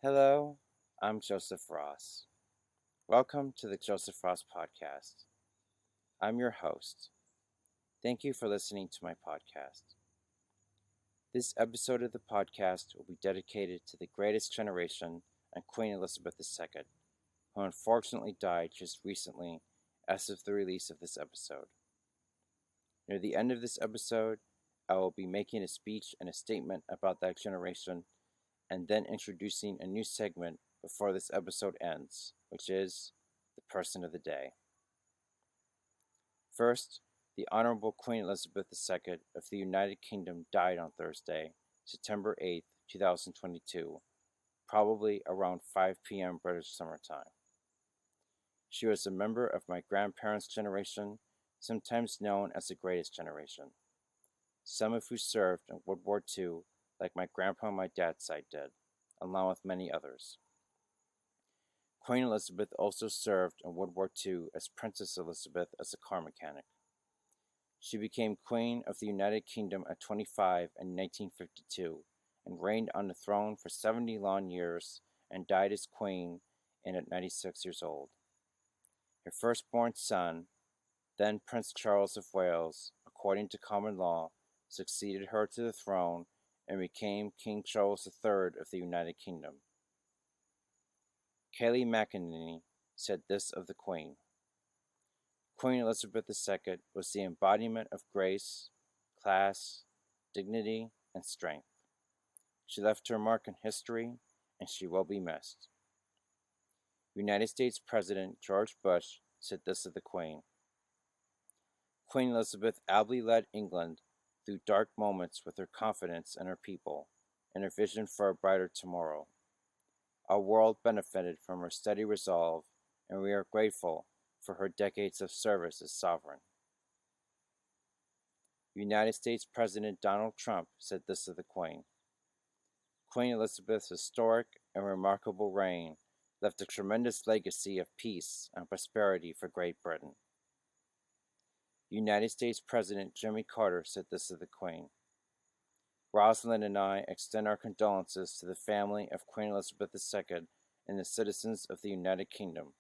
Hello, I'm Joseph Ross. Welcome to the Joseph Ross Podcast. I'm your host. Thank you for listening to my podcast. This episode of the podcast will be dedicated to the greatest generation and Queen Elizabeth II, who unfortunately died just recently as of the release of this episode. Near the end of this episode, I will be making a speech and a statement about that generation and then introducing a new segment before this episode ends, which is the person of the day. First, the Honorable Queen Elizabeth II of the United Kingdom died on Thursday, September 8th, 2022, probably around 5 p.m. British Summer Time. She was a member of my grandparents' generation, sometimes known as the Greatest Generation, some of who served in World War II, like my grandpa on my dad's side did, along with many others. Queen Elizabeth also served in World War II as Princess Elizabeth as a car mechanic. She became Queen of the United Kingdom at 25 in 1952 and reigned on the throne for 70 long years and died as Queen and at 96 years old. Her firstborn son, then Prince Charles of Wales, according to common law, succeeded her to the throne and became King Charles III of the United Kingdom. Kayleigh McEnany said this of the Queen. Queen Elizabeth II was the embodiment of grace, class, dignity, and strength. She left her mark in history, and she will be missed. United States President George Bush said this of the Queen. Queen Elizabeth ably led England through dark moments with her confidence in her people and her vision for a brighter tomorrow. Our world benefited from her steady resolve, and we are grateful for her decades of service as sovereign. United States President Donald Trump said this of the Queen. Queen Elizabeth's historic and remarkable reign left a tremendous legacy of peace and prosperity for Great Britain. United States President Jimmy Carter said this of the Queen. Rosalind and I extend our condolences to the family of Queen Elizabeth II and the citizens of the United Kingdom.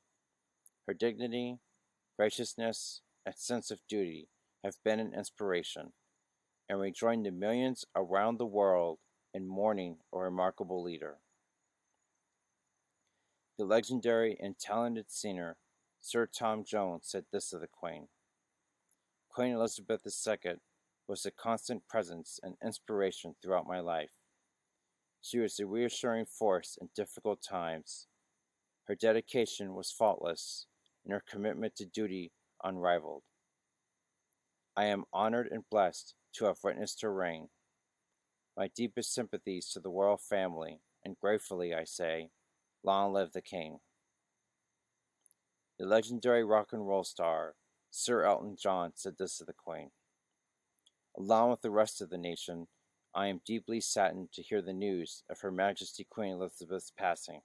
Her dignity, graciousness, and sense of duty have been an inspiration, and we join the millions around the world in mourning a remarkable leader. The legendary and talented singer Sir Tom Jones said this of the Queen. Queen Elizabeth II was a constant presence and inspiration throughout my life. She was a reassuring force in difficult times. Her dedication was faultless, and her commitment to duty unrivaled. I am honored and blessed to have witnessed her reign. My deepest sympathies to the royal family, and gratefully I say, long live the King. The legendary rock and roll star, Sir Elton John, said this of the Queen. Along with the rest of the nation, I am deeply saddened to hear the news of Her Majesty Queen Elizabeth's passing.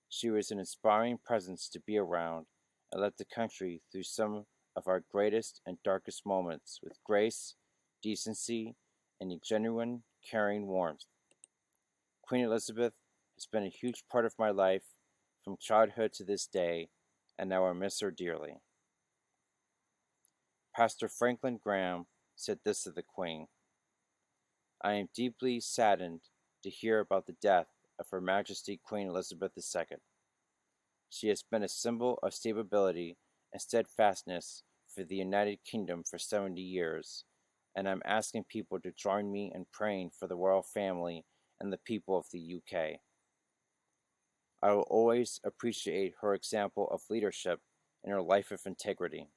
She was an inspiring presence to be around and led the country through some of our greatest and darkest moments with grace, decency, and a genuine, caring warmth. Queen Elizabeth has been a huge part of my life from childhood to this day, and I will miss her dearly. Pastor Franklin Graham said this of the Queen. I am deeply saddened to hear about the death of Her Majesty Queen Elizabeth II. She has been a symbol of stability and steadfastness for the United Kingdom for 70 years, and I'm asking people to join me in praying for the royal family and the people of the UK. I will always appreciate her example of leadership and her life of integrity.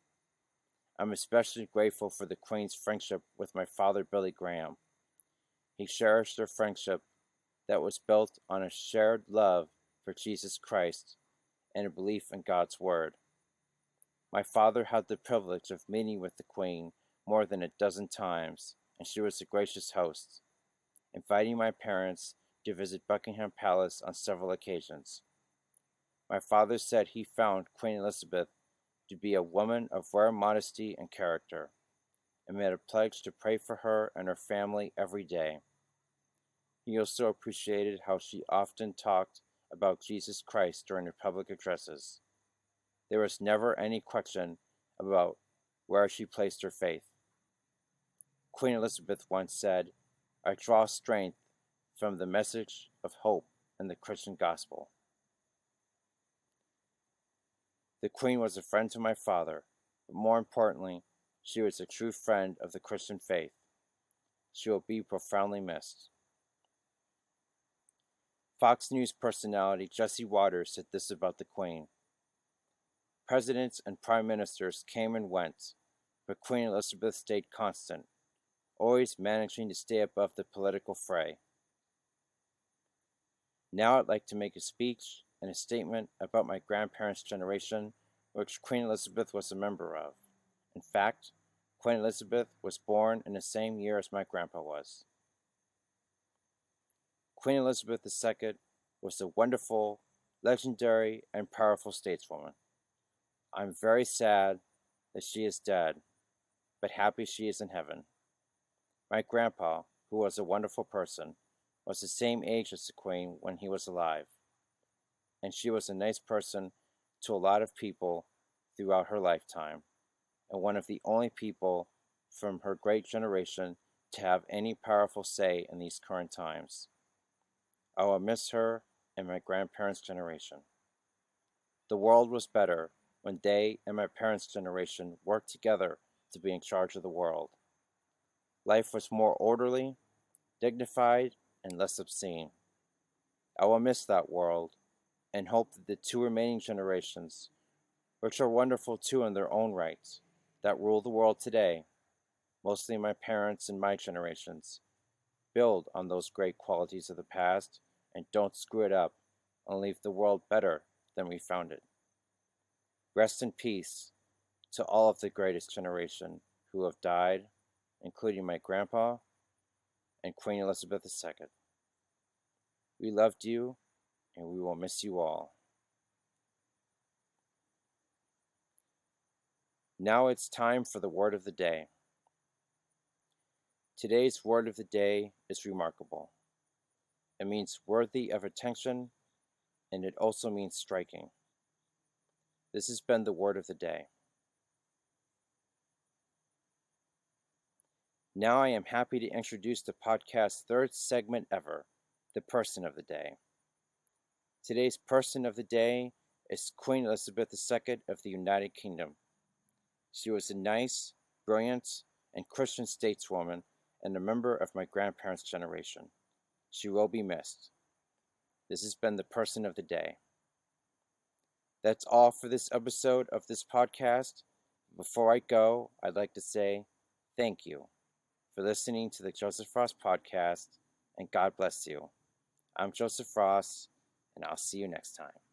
I'm especially grateful for the Queen's friendship with my father, Billy Graham. He cherished their friendship that was built on a shared love for Jesus Christ and a belief in God's Word. My father had the privilege of meeting with the Queen more than a dozen times, and she was a gracious host, inviting my parents to visit Buckingham Palace on several occasions. My father said he found Queen Elizabeth to be a woman of rare modesty and character, and made a pledge to pray for her and her family every day. He also appreciated how she often talked about Jesus Christ during her public addresses. There was never any question about where she placed her faith. Queen Elizabeth once said, "I draw strength from the message of hope in the Christian gospel." The Queen was a friend to my father, but more importantly, she was a true friend of the Christian faith. She will be profoundly missed. Fox News personality Jesse Waters said this about the Queen: "Presidents and prime ministers came and went, but Queen Elizabeth stayed constant, always managing to stay above the political fray. Now I'd like to make a speech and a statement about my grandparents' generation, which Queen Elizabeth was a member of. In fact, Queen Elizabeth was born in the same year as my grandpa was. Queen Elizabeth II was a wonderful, legendary, and powerful stateswoman. I'm very sad that she is dead, but happy she is in heaven. My grandpa, who was a wonderful person, was the same age as the Queen when he was alive, and she was a nice person to a lot of people throughout her lifetime, and one of the only people from her great generation to have any powerful say in these current times. I will miss her and my grandparents' generation. The world was better when they and my parents' generation worked together to be in charge of the world. Life was more orderly, dignified, and less obscene. I will miss that world and hope that the two remaining generations, which are wonderful too in their own rights, that rule the world today, mostly my parents and my generations, build on those great qualities of the past and don't screw it up and leave the world better than we found it. Rest in peace to all of the greatest generation who have died, including my grandpa and Queen Elizabeth II. We loved you, and we will miss you all." Now it's time for the word of the day. Today's word of the day is remarkable. It means worthy of attention, and it also means striking. This has been the word of the day. Now I am happy to introduce the podcast's third segment ever, the person of the day. Today's person of the day is Queen Elizabeth II of the United Kingdom. She was a nice, brilliant, and Christian stateswoman and a member of my grandparents' generation. She will be missed. This has been the person of the day. That's all for this episode of this podcast. Before I go, I'd like to say thank you for listening to the Joseph Frost podcast, and God bless you. I'm Joseph Frost, and I'll see you next time.